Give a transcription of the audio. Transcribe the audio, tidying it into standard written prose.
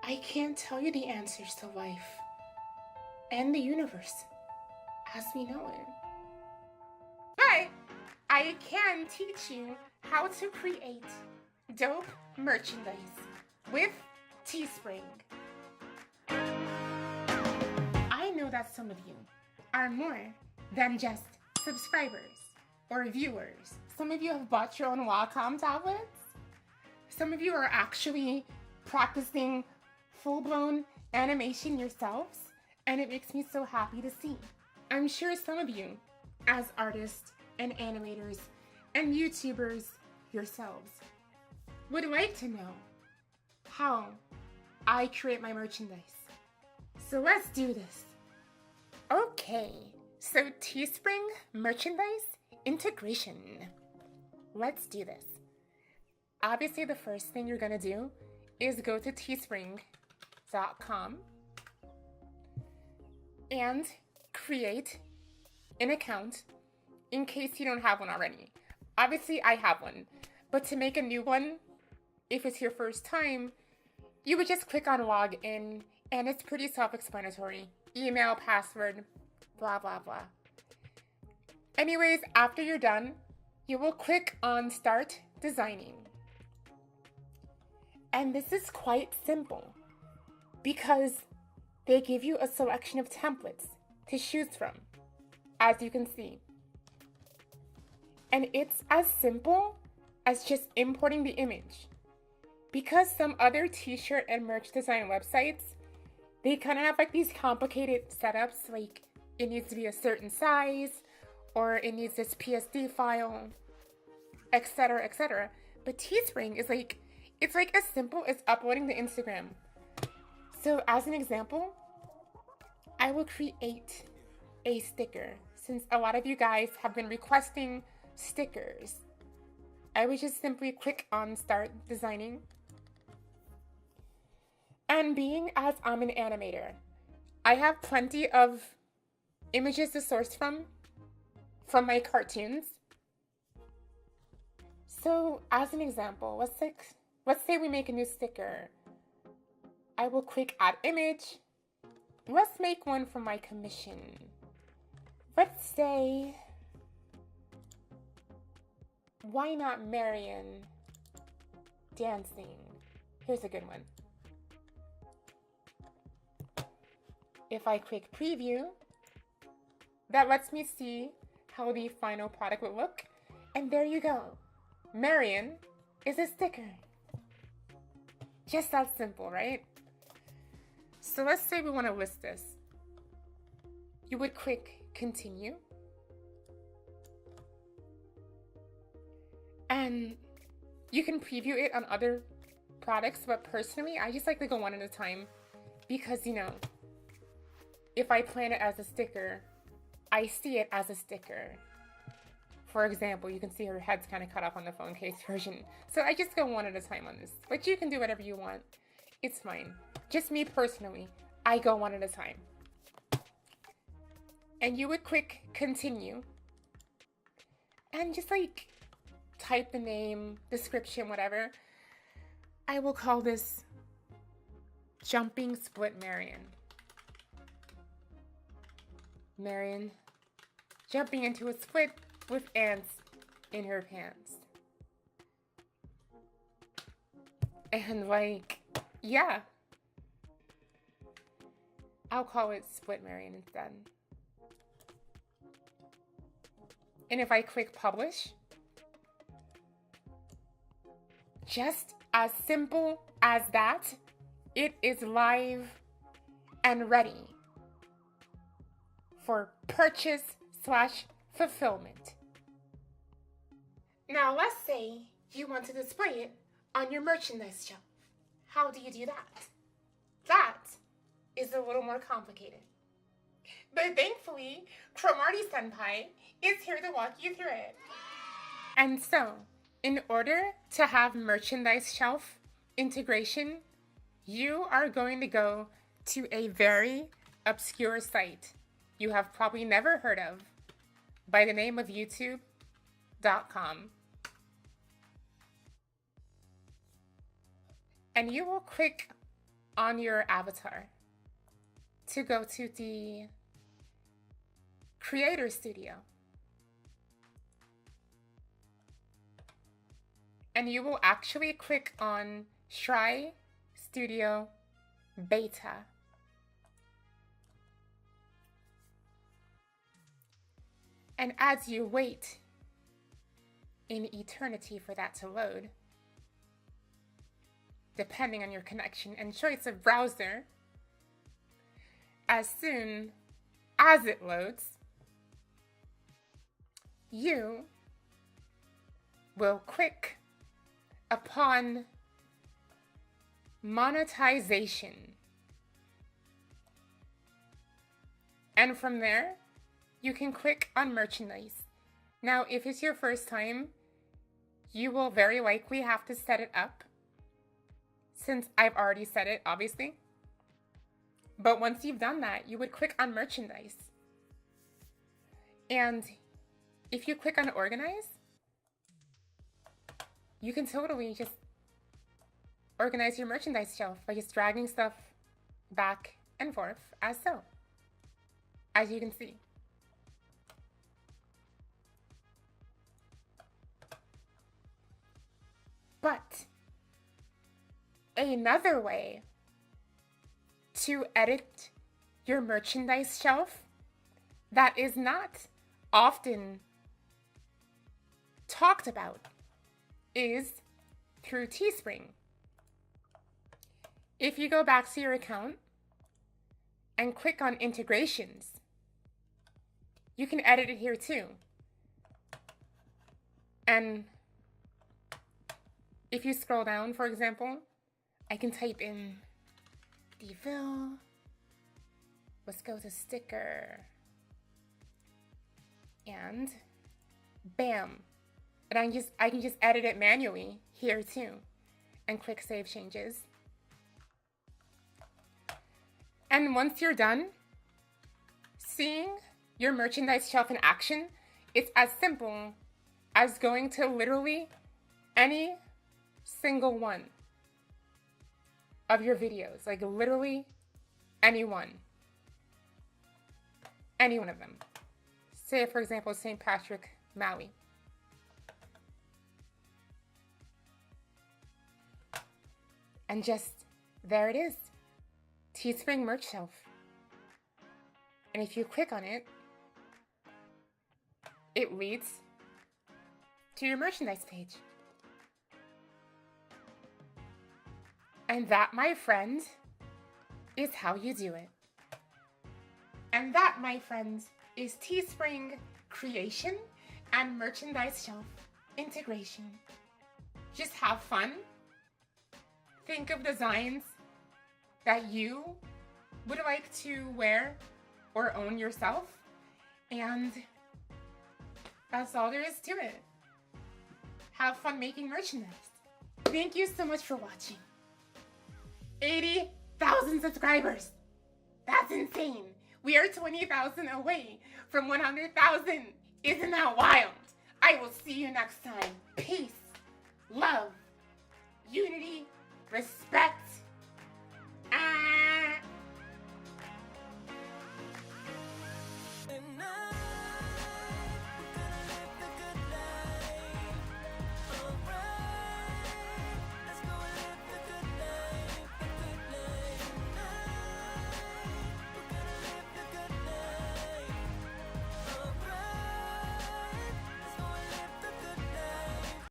I can't tell you the answers to life and the universe as we know it. But I can teach you how to create dope merchandise with Teespring. I know that some of you are more than just subscribers or viewers. Some of you have bought your own Wacom tablets. Some of you are actually practicing full-blown animation yourselves, and it makes me so happy to see. I'm sure some of you, as artists and animators and YouTubers yourselves, would like to know how I create my merchandise. So let's do this. Okay, so Teespring merchandise integration. Let's do this. Obviously, the first thing you're gonna do is go to teespring.com and create an account in case you don't have one already. Obviously, I have one, but to make a new one, if it's your first time, you would just click on log in, and it's pretty self-explanatory. Email, password, blah, blah, blah. Anyways, after you're done, you will click on start designing. And this is quite simple because they give you a selection of templates to choose from, as you can see. And it's as simple as just importing the image. Because some other t-shirt and merch design websites, they kind of have like these complicated setups, like it needs to be a certain size, or it needs this PSD file, etc., etc. But Teespring is like, it's like as simple as uploading to Instagram. So as an example, I will create a sticker. Since a lot of you guys have been requesting stickers, I would just simply click on start designing. And being as I'm an animator, I have plenty of images to source from my cartoons. So as an example, let's say we make a new sticker. I will click add image. Let's make one for my commission. Let's say, why not Marion dancing? Here's a good one. If I click preview, that lets me see how the final product would look. And there you go. Marion is a sticker. Just that simple, right? So let's say we want to list this. You would click continue. And you can preview it on other products, but personally, I just like to go one at a time because, you know, if I plan it as a sticker, I see it as a sticker. For example, you can see her head's kind of cut off on the phone case version. So I just go one at a time on this. But you can do whatever you want. It's fine. Just me personally, I go one at a time. And you would click continue. And just like type the name, description, whatever. I will call this Jumping Split Marion. Marion jumping into a split with ants in her pants. And like, yeah. I'll call it Split Marion instead. And if I click publish, just as simple as that, it is live and ready for purchase/fulfillment. Now let's say you want to display it on your merchandise shelf. How do you do that? That is a little more complicated. But thankfully, Cromartie Senpai is here to walk you through it. And so, in order to have merchandise shelf integration, you are going to go to a very obscure site you have probably never heard of by the name of youtube.com. And you will click on your avatar to go to the Creator Studio. And you will actually click on Try Studio Beta. And as you wait in eternity for that to load, depending on your connection and choice of browser, as soon as it loads, you will click upon monetization. And from there, you can click on merchandise. Now, if it's your first time, you will very likely have to set it up, since I've already set it, obviously. But once you've done that, you would click on merchandise. And if you click on organize, you can totally just organize your merchandise shelf by just dragging stuff back and forth as so, as you can see. But another way to edit your merchandise shelf that is not often talked about is through Teespring. If you go back to your account and click on integrations, you can edit it here too. And if you scroll down, for example, I can type in Deville. Let's go to sticker. And bam. And I can just edit it manually here too. And click Save Changes. And once you're done seeing your merchandise shelf in action, it's as simple as going to literally any single one of your videos. Like literally any one. Any one of them. Say, for example, St. Patrick, Maui. And just, there it is. Teespring merch shelf. And if you click on it, it leads to your merchandise page. And that, my friend, is how you do it. And that, my friends, is Teespring creation and merchandise shelf integration. Just have fun. Think of designs that you would like to wear or own yourself. And that's all there is to it. Have fun making merchandise. Thank you so much for watching. 80,000 subscribers. That's insane. We are 20,000 away from 100,000. Isn't that wild? I will see you next time. Peace, love, unity, respect,